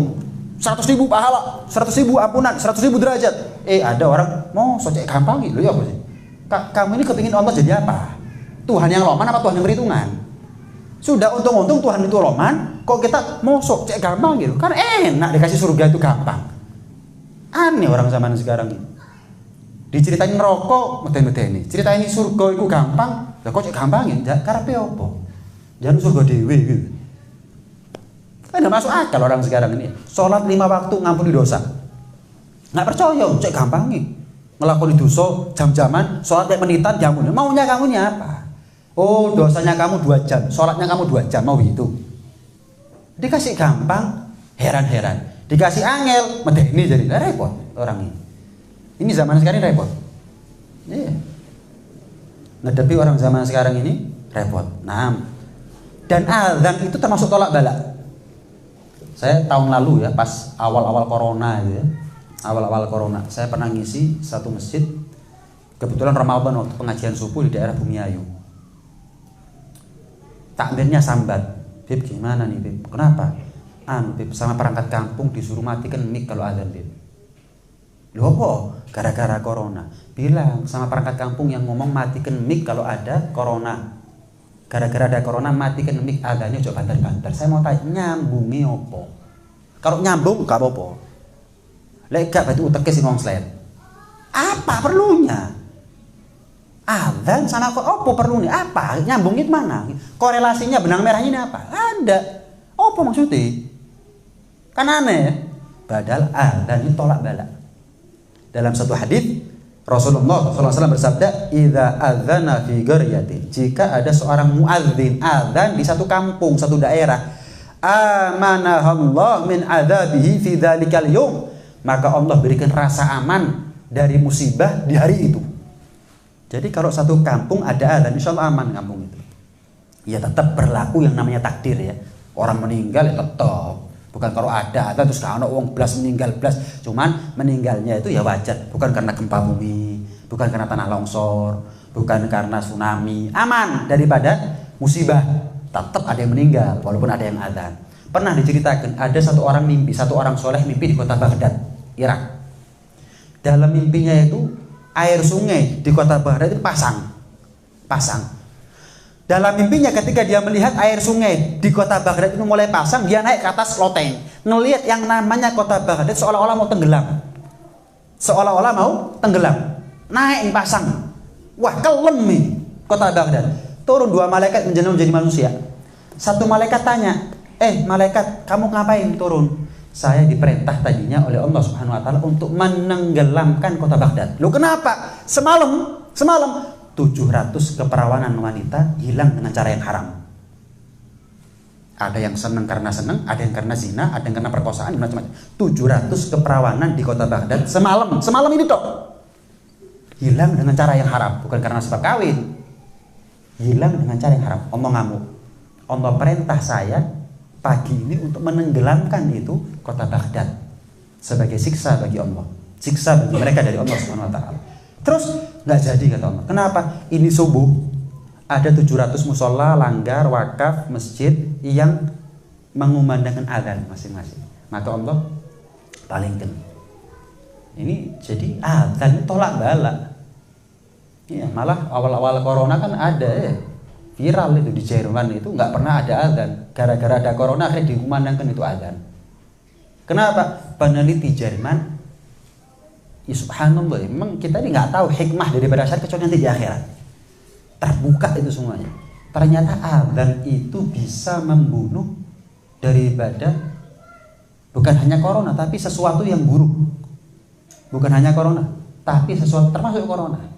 100.000 pahala, 100.000 ampunan, 100.000 derajat. Ada orang mosok cek gampang gitu ya apa sih? Kamu ini kepingin Allah jadi apa? Tuhan yang loman apa Tuhan yang perhitungan? Sudah untung-untung Tuhan itu loman, kok kita mosok cek gampang gitu? Kan enak dikasih surga itu gampang. Aneh orang zaman sekarang ini. Diceritain rokok, meten-meten. Ceritain surga itu gampang, lah kok cek gampangin? Karepe opo? Jangan surga dewe gitu. Kan enggak masuk akal orang sekarang ini. Sholat 5 waktu ngampuni dosa. Nggak percaya, cek gampangin. Ngelakoni dosa jam-jaman, sholat kayak menitan diampuni. Maunya kamunya apa? Oh, dosanya kamu 2 jam, sholatnya kamu 2 jam, mau gitu. Dikasih gampang, heran-heran. Dikasih angel, medeni jadi repot orang ini. Ini zaman sekarang repot. Iya. Ngedepi orang zaman sekarang ini repot. Nah, dan azan itu termasuk tolak bala. Saya tahun lalu ya, pas awal-awal corona gitu ya. Awal-awal corona, saya pernah ngisi satu masjid. Kebetulan Ramadan waktu pengajian subuh di daerah Bumiayu. Takmirnya sambat. Bib gimana nih Bib? Kenapa? Bib sama perangkat kampung disuruh matikan mic kalau azan Bib. Loh apa? Gara-gara corona. Bilang sama perangkat kampung yang ngomong matikan mic kalau ada corona. Gara-gara ada corona matikan mic, azannya coba banter-banter. Saya mau tanya, nyambungi apa? Kalau nyambung gak apa-apa. Lek gak berarti uteke sing ngonslet. Apa perlunya? Adzan sama kok apa perlunya? Apa? Nyambungin mana? Korelasinya benang merahnya ini apa? Ada. Apa maksudnya? Kan aneh. Padahal adzan itu tolak balak. Dalam satu hadis Rasulullah SAW bersabda, "Idza adzana fi qaryatin." Jika ada seorang muadzin adzan di satu kampung, satu daerah, amanahallah min adzabihi fi dzalikal yaum, maka Allah berikan rasa aman dari musibah di hari itu. Jadi kalau satu kampung ada adzan, insyaallah aman kampung itu. Ya tetap berlaku yang namanya takdir ya. Orang meninggal ya tetap. Bukan kalau ada terus kalau wong blas meninggal blas, cuman meninggalnya itu ya wajar, bukan karena gempa bumi, bukan karena tanah longsor, bukan karena tsunami, aman daripada musibah. Tetap ada yang meninggal walaupun ada yang adzan. Pernah diceritakan ada satu orang soleh mimpi di kota Baghdad, Irak. Dalam mimpinya itu air sungai di kota Baghdad itu pasang. Dalam mimpinya ketika dia melihat air sungai di kota Baghdad itu mulai pasang, dia naik ke atas loteng. Ngelihat yang namanya kota Baghdad seolah-olah mau tenggelam. Naik pasang. Wah, kelem nih kota Baghdad. Turun dua malaikat menjadi manusia. Satu malaikat tanya, malaikat, kamu ngapain turun? Saya diperintah tadinya oleh Allah Subhanahu wa taala untuk menenggelamkan kota Baghdad. Loh kenapa? Semalam 700 keperawanan wanita hilang dengan cara yang haram. Ada yang senang karena senang, ada yang karena zina, ada yang karena perkosaan, macam-macam. 700 keperawanan di kota Baghdad semalam ini toh hilang dengan cara yang haram, bukan karena sebab kawin. Hilang dengan cara yang haram. Allah ngamuk. Allah perintah saya pagi ini untuk menenggelamkan itu kota Baghdad sebagai siksa bagi Allah, siksa bagi mereka dari Allah Subhanahu wa taala. Terus nggak jadi kata Allah. Kenapa? Ini subuh ada 700 musola, langgar, wakaf, masjid yang mengumandangkan adzan masing-masing. Maka Allah palingkan. Ini jadi adzan tolak balak. Ya, malah awal-awal corona kan ada viral itu di Jerman itu nggak pernah ada adzan. Gara-gara ada corona akhirnya dikumandangkan itu adzan. Kenapa? Peneliti Jerman, ya subhanallah, memang kita ini nggak tahu hikmah daripada syariat kecuali nanti di akhirat terbuka itu semuanya. Ternyata adzan itu bisa membunuh daripada bukan hanya corona tapi sesuatu yang buruk. Bukan hanya corona tapi sesuatu termasuk corona.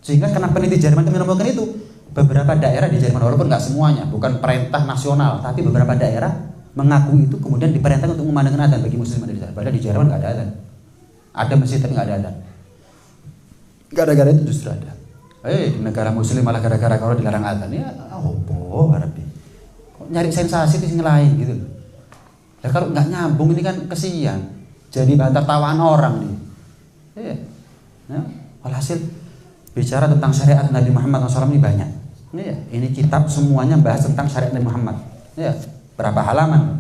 Sehingga karena peneliti Jerman itu menemukan itu, beberapa daerah di Jerman walaupun nggak semuanya, bukan perintah nasional tapi beberapa daerah mengaku itu kemudian diperintahkan untuk memandangkan adzan bagi muslim di sana. Padahal di Jerman nggak ada adzan. Ada masjid tapi nggak ada adzan. Gara-gara itu justru ada. Di negara muslim malah gara-gara kalau dilarang adzan ya Arabi. Kok nyari sensasi di sini lain gitu. Ya kalau nggak nyambung ini kan kesian. Jadi bahan tertawaan orang nih. Alhasil bicara tentang syariat Nabi Muhammad SAW ini banyak. Ini kitab semuanya bahas tentang syariat Nabi Muhammad. Berapa halaman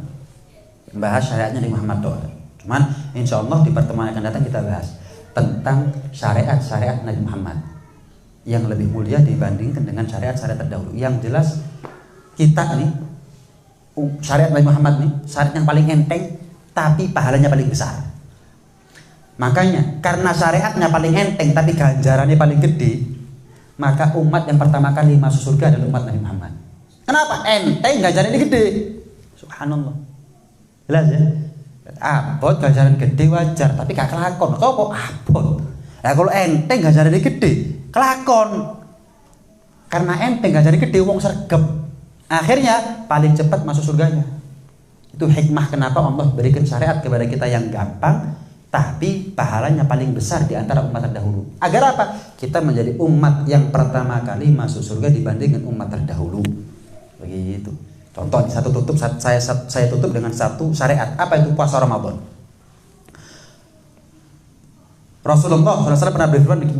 bahas syariatnya Nabi Muhammad doang. Cuman insya Allah di pertemuan akan datang kita bahas tentang syariat Nabi Muhammad yang lebih mulia dibandingkan dengan syariat-syariat terdahulu. Yang jelas kita nih syariat Nabi Muhammad nih syariat yang paling enteng tapi pahalanya paling besar. Makanya karena syariatnya paling enteng tapi ganjarannya paling gede, maka umat yang pertama kali masuk surga adalah umat Nabi Muhammad. Kenapa? Enteng ganjarannya gede. Subhanallah. Jelas ya? Abot ganjaran gede wajar tapi gak kelakon. Kok abot? Nah kalau enteng ganjaran gede kelakon. Karena enteng ganjaran gede wong sergep. Akhirnya paling cepat masuk surganya. Itu hikmah kenapa Allah berikan syariat kepada kita yang gampang tapi pahalanya paling besar di antara umat terdahulu. Agar apa? Kita menjadi umat yang pertama kali masuk surga dibandingkan umat terdahulu. Begitu. Contoh saya tutup dengan satu syariat. Apa itu puasa Ramadan? Rasulullah SAW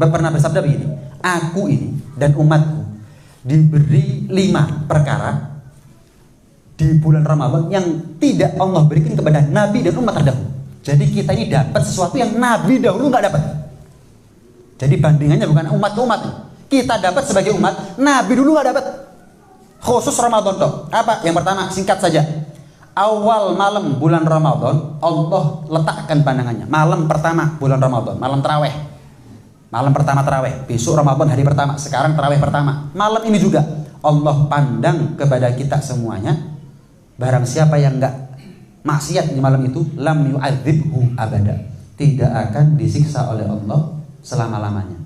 pernah bersabda begini, aku ini dan umatku diberi 5 perkara di bulan Ramadan yang tidak Allah berikan kepada Nabi dan umat terdahulu. Jadi kita ini dapat sesuatu yang Nabi dahulu nggak dapat. Jadi bandingannya bukan umat ke umat. Kita dapat sebagai umat, Nabi dulu nggak dapat. Khusus Ramadan toh. Apa? Yang pertama singkat saja. awal malam bulan Ramadan Allah letakkan pandangannya. Malam pertama bulan Ramadan, malam tarawih. Malam pertama tarawih, besok Ramadan hari pertama, sekarang tarawih pertama. Malam ini juga Allah pandang kepada kita semuanya. Barang siapa yang enggak maksiat di malam itu, lam yu'adzibhu abada, tidak akan disiksa oleh Allah selama-lamanya.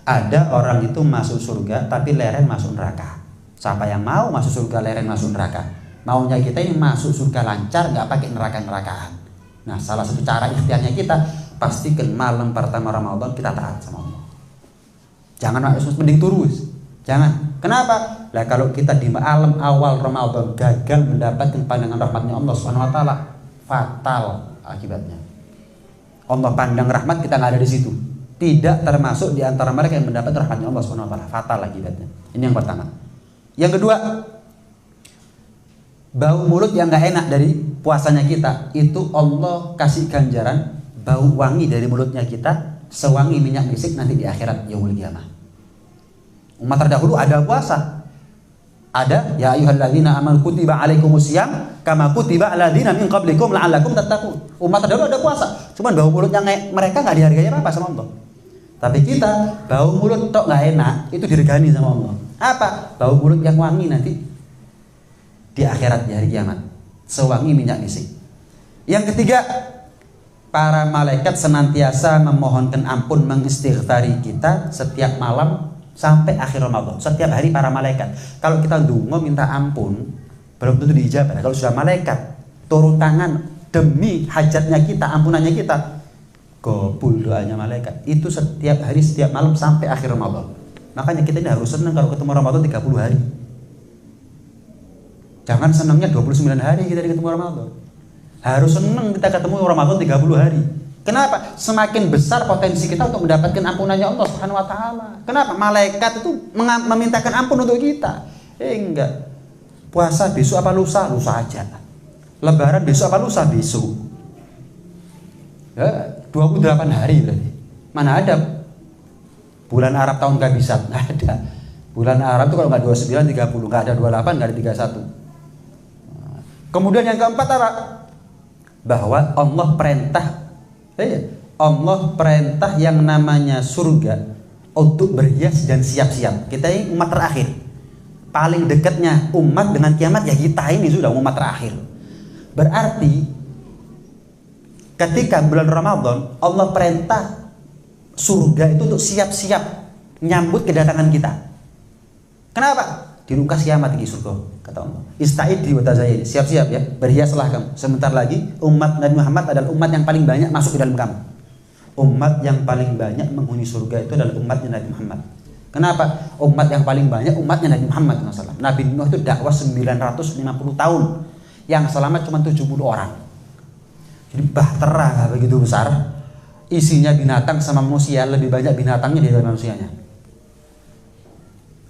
Ada orang itu masuk surga tapi leren masuk neraka. Siapa yang mau masuk surga leren masuk neraka? Maunya kita ini masuk surga lancar, nggak pakai neraka-nerakaan. Nah, salah satu cara ikhtiarnya kita, pastikan malam pertama Ramadan kita taat sama Allah. Jangan mending terus. Jangan. Kenapa? Lah kalau kita di malam awal Ramadan gagal mendapatkan pandangan rahmatnya Allah Subhanahu wa taala, fatal akibatnya. Allah pandang rahmat, kita nggak ada di situ. Tidak termasuk di antara mereka yang mendapat rahmatnya Allah Subhanahu wa taala, fatal akibatnya. Ini yang pertama. Yang kedua, bau mulut yang nggak enak dari puasanya kita, itu Allah kasih ganjaran bau wangi dari mulutnya kita sewangi minyak misik nanti di akhirat yaumul qiyamah. Umat terdahulu ada puasa, ada ya ayyuhalladzina amanu kutiba alaikumusiyam kama kutiba ala ladzina min qablikum la'allakum tattaqun. Umat terdahulu ada puasa, cuman bau mulutnya mereka nggak dihargai apa sama Allah. Tapi kita bau mulut tok nggak enak itu diregani sama Allah. Apa? Bau mulut yang wangi nanti di akhirat di hari kiamat, sewangi minyak misik. Yang ketiga, para malaikat senantiasa memohonkan ampun, mengistighfari kita setiap malam sampai akhir Ramadan. Setiap hari para malaikat. Kalau kita ndonga minta ampun, belum tentu diijabah. Kalau sudah malaikat turun tangan demi hajatnya kita, ampunannya kita, kabul doanya malaikat. Itu setiap hari, setiap malam sampai akhir Ramadan. Makanya kita ini harus senang kalau ketemu Ramadan 30 hari. Jangan senangnya 29 hari kita ketemu Ramadan. Harus senang kita ketemu Ramadan 30 hari. Kenapa? Semakin besar potensi kita untuk mendapatkan ampunannya Allah Subhanahu wa taala. Kenapa? Malaikat itu memintakan ampun untuk kita. Enggak. Puasa besok apa lusa? Lusa aja. Lebaran besok apa lusa? Besok. Ya, 28 hari berarti. Mana ada bulan Arab tahun kehabisan? Enggak ada. Bulan Arab itu kalau enggak 29 30, enggak ada 28, enggak ada 31. Kemudian yang keempat bahwa Allah perintah yang namanya surga untuk berhias dan siap-siap. Kita ini umat terakhir. Paling dekatnya umat dengan kiamat ya kita ini sudah umat terakhir. Berarti ketika bulan Ramadan Allah perintah surga itu untuk siap-siap nyambut kedatangan kita. Kenapa? Dirungkas kiamat di surga, kata Allah. Ista'idhi wa tazayyani, siap-siap ya, berhiaslah kamu. Sebentar lagi umat Nabi Muhammad adalah umat yang paling banyak masuk ke dalam kamu. Umat yang paling banyak menghuni surga itu adalah umatnya Nabi Muhammad. Kenapa? Umat yang paling banyak umatnya Nabi Muhammad SAW. Nabi Nuh itu dakwah 950 tahun, yang selamat cuma 70 orang. Jadi bahtera begitu besar, isinya binatang sama manusia, lebih banyak binatangnya daripada manusianya.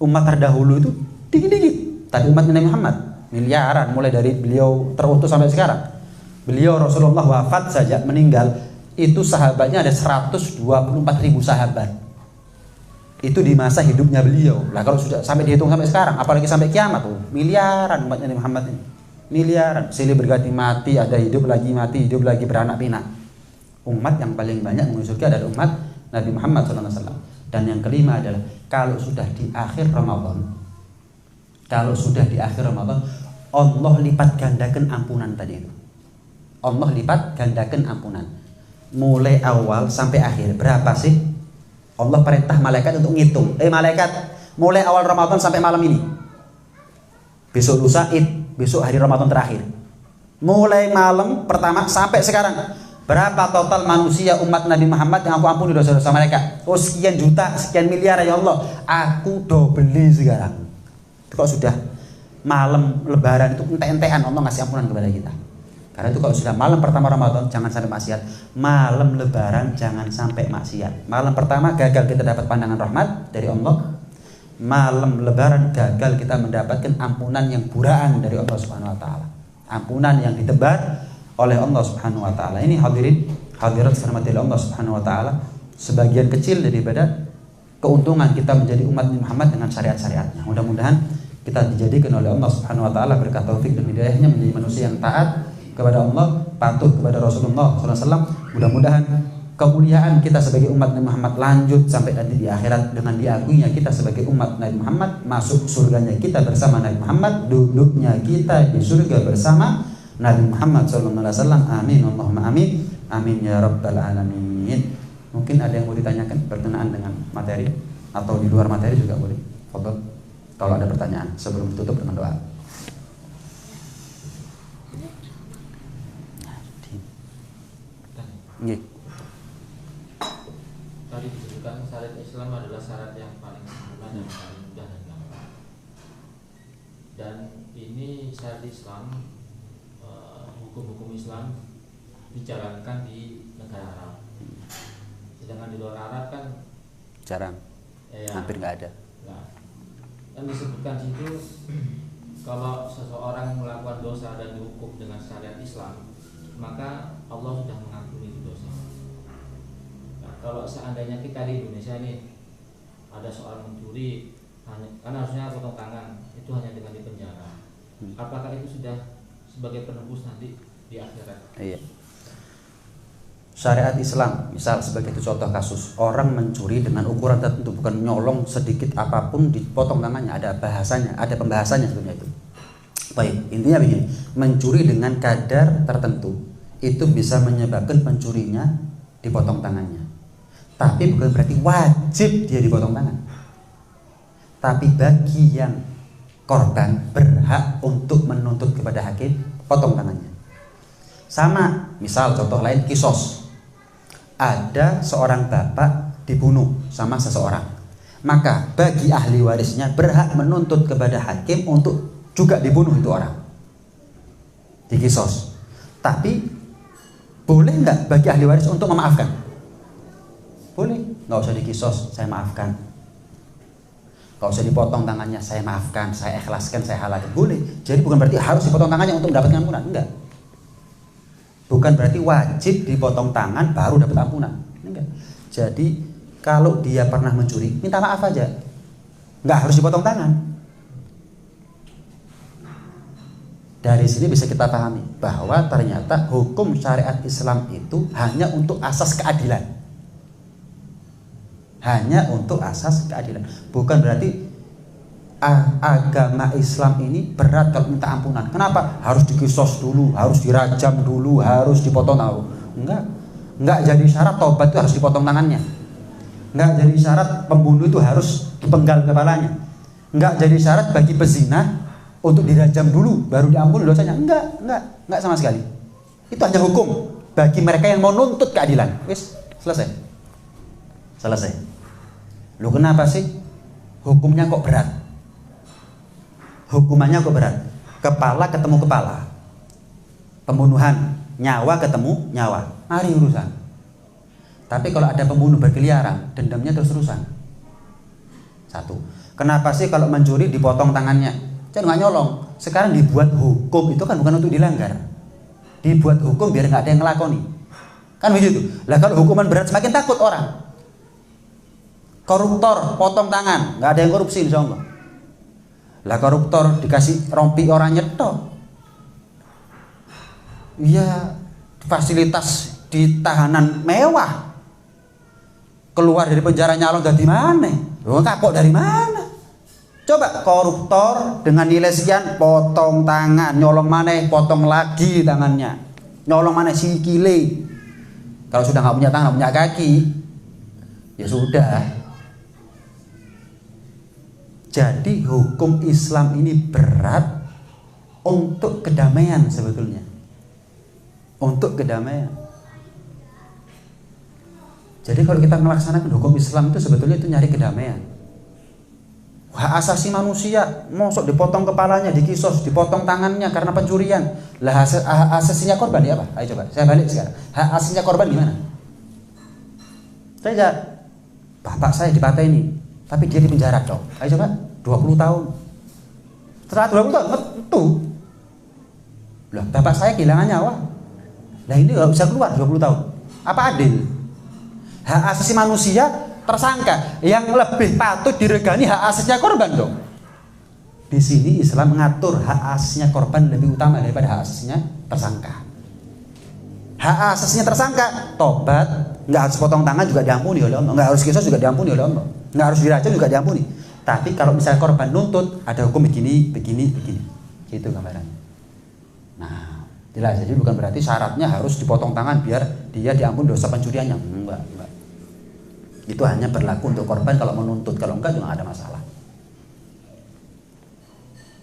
Umat terdahulu itu dikit-dikit, tapi umatnya Nabi Muhammad miliaran, mulai dari beliau terutus sampai sekarang. Beliau Rasulullah wafat saja, meninggal, itu sahabatnya ada 124.000 sahabat. Itu di masa hidupnya beliau. Lah kalau sudah sampai dihitung sampai sekarang, apalagi sampai kiamat tuh, miliaran umatnya Nabi Muhammad ini. Miliaran, silih berganti mati, ada hidup lagi mati, hidup lagi beranak pinak. Umat yang paling banyak menuju surga adalah umat Nabi Muhammad SAW. Dan yang kelima adalah kalau sudah di akhir Ramadan, Allah lipat gandakan ampunan tadi itu. Allah lipat gandakan ampunan. Mulai awal sampai akhir. Berapa sih? Allah perintah malaikat untuk ngitung. Malaikat, mulai awal Ramadan sampai malam ini. Besok lusa Id, besok hari Ramadan terakhir. Mulai malam pertama sampai sekarang. Berapa total manusia umat Nabi Muhammad yang aku ampuni dosa-dosa mereka? Oh sekian juta, sekian miliar ya Allah. Aku beli sekarang. Kok sudah malam lebaran itu ente-entean Allah ngasih ampunan kepada kita. Karena itu kalau sudah malam pertama Ramadan jangan sampai maksiat. Malam lebaran jangan sampai maksiat. Malam pertama gagal kita dapat pandangan rahmat dari Allah. Malam lebaran gagal kita mendapatkan ampunan yang buraan dari Allah Subhanahu wa taala. Ampunan yang ditebar oleh Allah Subhanahu wa taala. Ini hadirat rahmatil Allah Subhanahu wa taala, sebagian kecil daripada keuntungan kita menjadi umat Muhammad dengan syariat-syariatnya. Mudah-mudahan kita dijadikan oleh Allah Subhanahu wa taala berkat taufik dan hidayahnya menjadi manusia yang taat kepada Allah, patuh kepada Rasulullah SAW. Mudah-mudahan kemuliaan kita sebagai umat Nabi Muhammad lanjut sampai nanti di akhirat dengan diakuinya kita sebagai umat Nabi Muhammad, masuk surganya kita bersama Nabi Muhammad, duduknya kita di surga bersama Nabi Muhammad SAW. Amin Allahumma amin. Amin ya rabbal alamin. Mungkin ada yang mau ditanyakan berkenaan dengan materi atau di luar materi juga boleh. Fadhol. Kalau ada pertanyaan sebelum ditutup dengan doa. Tadi disebutkan syariat Islam adalah syarat yang paling sempurna dan paling mudah dan gampang. Dan ini syariat Islam, hukum-hukum Islam dijalankan di negara Arab. Sedangkan di luar Arab kan jarang, hampir nggak ada. Nah, kan disebutkan situ kalau seseorang melakukan dosa dan dihukum dengan syariat Islam, maka Allah sudah mengampuni itu dosa. Nah, kalau seandainya kita di Indonesia ini ada seorang mencuri, kan harusnya potong tangan, itu hanya dengan dipenjara. Apakah itu sudah sebagai penebus nanti di akhirat? Iya. Syariat Islam, misal sebagai itu contoh kasus orang mencuri dengan ukuran tertentu, bukan nyolong sedikit apapun dipotong tangannya, ada bahasanya, ada pembahasannya sebenarnya itu. Baik, intinya begini, mencuri dengan kadar tertentu itu bisa menyebabkan pencurinya dipotong tangannya. Tapi bukan berarti wajib dia dipotong tangan. Tapi bagi yang korban berhak untuk menuntut kepada hakim potong tangannya. Sama, misal contoh lain kisos. Ada seorang bapak dibunuh sama seseorang. Maka bagi ahli warisnya berhak menuntut kepada hakim untuk juga dibunuh itu orang. Dikisos. Tapi boleh nggak bagi ahli waris untuk memaafkan? Boleh, nggak usah dikisos, saya maafkan. Nggak usah dipotong tangannya, saya maafkan, saya ikhlaskan, saya halalkan. Boleh. Jadi bukan berarti harus dipotong tangannya untuk mendapatkan ampunan, enggak. Bukan berarti wajib dipotong tangan baru dapat ampunan, enggak. Jadi kalau dia pernah mencuri, minta maaf aja, nggak harus dipotong tangan. Dari sini bisa kita pahami bahwa ternyata hukum syariat Islam itu hanya untuk asas keadilan. Hanya untuk asas keadilan. Bukan berarti agama Islam ini berat kalau minta ampunan. Kenapa? Harus dikisos dulu, harus dirajam dulu, harus dipotong tahu. Enggak jadi syarat taubat itu harus dipotong tangannya. Enggak jadi syarat pembunuh itu harus dipenggal kepalanya. Enggak jadi syarat bagi pezina untuk dirajam dulu baru diampuni dosanya. Enggak sama sekali. Itu hanya hukum bagi mereka yang mau nuntut keadilan. Wis, selesai. Lu kenapa sih hukumnya kok berat? Hukumannya kok berat? Kepala ketemu kepala, pembunuhan, nyawa ketemu nyawa, mari urusan. Tapi kalau ada pembunuh berkeliaran, dendamnya terus-terusan. Satu. Kenapa sih kalau mencuri dipotong tangannya? Jangan nggak nyolong. Sekarang dibuat hukum itu kan bukan untuk dilanggar. Dibuat hukum biar nggak ada yang ngelakoni. Kan begitu. Lah kalau hukuman berat semakin takut orang. Koruptor potong tangan, nggak ada yang korupsi insya Allah. Lah koruptor dikasih rompi orang nyetok. Iya, fasilitas di tahanan mewah. Keluar dari penjara nyalon dari mana? Loh, kapok dari mana? Coba koruptor dengan nilai sekian potong tangan, nyolong maneh potong lagi tangannya. Nyolong maneh sikile. Kalau sudah nggak punya tangan, nggak punya kaki, ya sudah. Jadi hukum Islam ini berat untuk kedamaian sebetulnya. Untuk kedamaian. Jadi kalau kita melaksanakan hukum Islam itu sebetulnya itu nyari kedamaian. Hak asasi manusia, mosok dipotong kepalanya, dikisos, dipotong tangannya karena pencurian. Lah asasinya korban ya apa? Ayo coba, saya balik sekarang. Hak asasinya korban gimana? Saya bapak saya dipateni, tapi dia di penjara dong. Ayo coba, 20 tahun. Setelah 20 tahun, itu. Lah bapak saya kehilangan nyawa. Lah ini nggak bisa keluar 20 tahun. Apa adil? Hak asasi manusia tersangka yang lebih patut diregani hak asasnya korban dong. Di sini Islam mengatur hak asasnya korban lebih utama daripada hak asasnya tersangka. Hak asasnya tersangka, tobat, nggak harus potong tangan juga diampuni oleh Allah, nggak harus qisas juga diampuni oleh Allah, nggak harus dirajam juga diampuni. Tapi kalau misalnya korban nuntut, ada hukum begini, itu gambarannya. Nah, jelas. Jadi bukan berarti syaratnya harus dipotong tangan biar dia diampuni dosa pencuriannya, enggak. Itu hanya berlaku untuk korban kalau menuntut, kalau enggak juga nggak ada masalah.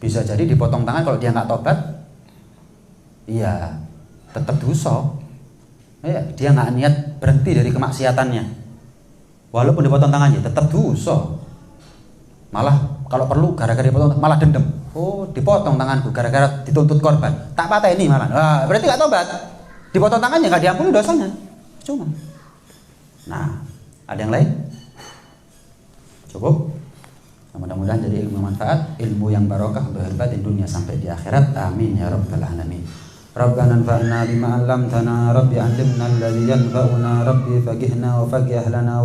Bisa jadi dipotong tangan kalau dia nggak tobat, iya tetap dosa. Ya, dia nggak niat berhenti dari kemaksiatannya, walaupun dipotong tangannya tetap dosa. Malah kalau perlu gara-gara dipotong malah dendam. Oh, dipotong tanganku gara-gara dituntut korban, tak patah ini malah. Berarti nggak tobat. Dipotong tangannya nggak diampuni dosanya. Cuma. Nah, ada yang lain? Cukup. Mudah-mudahan jadi ilmu manfaat, ilmu yang barokah untuk batin dunia sampai di akhirat. Amin ya rabbal alamin. Rabbana anfa'na bima 'allamtana, rabbi 'allimna alladhi yanfa'una, rabbi faqihna wa faqih lana.